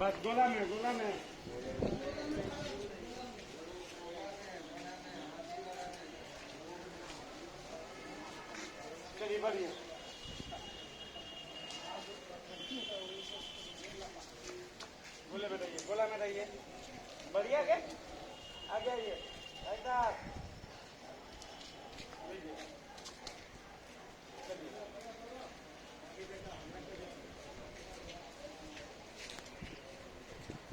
बस गोला में चलिए बढ़िया। गोले में रहिए, गोला में रहिए। बढ़िया के आगे आइए।